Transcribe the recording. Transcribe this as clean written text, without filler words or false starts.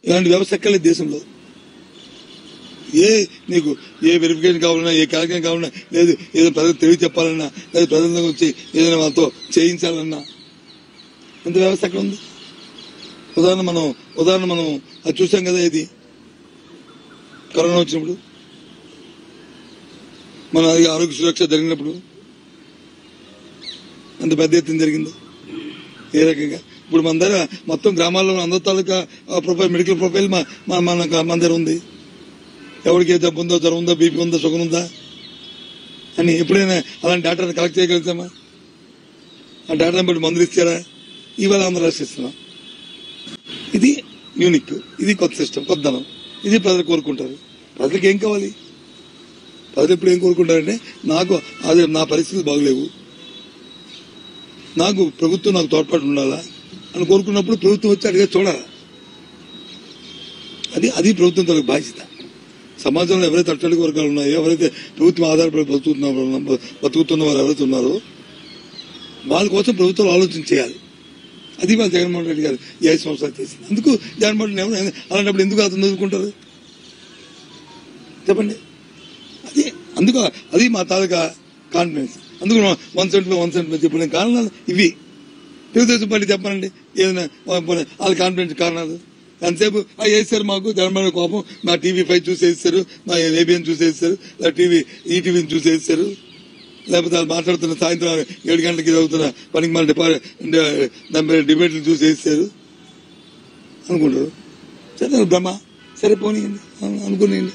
ఇలాంటి వ్యవస్థ ఎక్కలేదు దేశంలో. నీకు ఏ వెరిఫికేషన్ కావాలన్నా, ఏ క్యాల్కులేషన్ కావాలన్నా, లేదు ఏదో ప్రజలకు తెలియ చెప్పాలన్నా, లేదా ప్రజల వచ్చి ఏదైనా వాళ్ళతో చేయించాలన్నా ఇంత వ్యవస్థ ఎక్కడ ఉంది? ఉదాహరణ మనం అది చూసాం కదా, ఇది కరోనా వచ్చినప్పుడు, మన ఆరోగ్య సురక్ష జరిగినప్పుడు అంత పెద్ద ఎత్తున జరిగింది. ఏ రకంగా ఇప్పుడు మన దగ్గర మొత్తం గ్రామాల్లో అందరి తాలూకా ప్రొఫైల్, మెడికల్ ప్రొఫైల్ మన దగ్గర ఉంది. ఎవరికి ఏ జబ్బు ఉందో, జ్వరం ఉందో, బీపీ ఉందో, షుగర్ ఉందా అని ఎప్పుడైనా అలాంటి డేటాను కలెక్ట్ చేయగలుగుతామా? ఆ డేటాను బట్టి మందులు ఇచ్చారా? ఇవాళ అందరూ రాసిస్తున్నాం. ఇది యూనిక్, ఇది కొత్త సిస్టమ్, కొత్తదనం. ఇది ప్రజలు కోరుకుంటారు. ప్రజలకు ఏం కావాలి? ప్రజలు ఎప్పుడు ఏం కోరుకుంటారంటే, నాకు అదే నా పరిస్థితులు బాగలేవు, నాకు ప్రభుత్వం నాకు తోడ్పాటు ఉండాలా అని కోరుకున్నప్పుడు ప్రభుత్వం వచ్చి అడిగే చూడాలి. అది ప్రభుత్వం తనకు బాధ్యత. సమాజంలో ఎవరైతే అట్టడుగు వర్గాలు ఉన్నాయో, ఎవరైతే ప్రభుత్వం ఆధారపడి బతుకుతున్న వారు ఎవరైతే ఉన్నారో వాళ్ళ కోసం ప్రభుత్వాలు ఆలోచన చేయాలి. అది వాళ్ళు జగన్మోహన్ రెడ్డి గారు ఈ 5 సంవత్సరాలు చేసింది. అందుకు జగన్మోహన్ రెడ్డి ఎవరు అలాంటప్పుడు ఎందుకు అతను చదువుకుంటారు చెప్పండి? అది మా తాలూకా కాన్ఫిడెన్స్. అందుకు 175 చెప్పిన కారణాలు ఇవి. తెలుగుదేశం పార్టీ చెప్పాలండి ఏదైనా వాళ్ళ కాన్ఫిడెన్స్ కారణాలు. ఎంతసేపు వేస్తారు మాకు జగన్మోహన్ కోపం, మా TV5 చూసేస్తారు, మా ABN చూసేస్తారు, ఈటీవీని చూసేస్తారు, లేకపోతే వాళ్ళు మాట్లాడుతున్న సాయంత్రం 7 గంటలకి చదువుతున్న పనికి మన డిబేట్లు చూసేస్తారు అనుకుంటారు. సరే భ్రమ, సరే పోనీయండి అనుకునేయండి.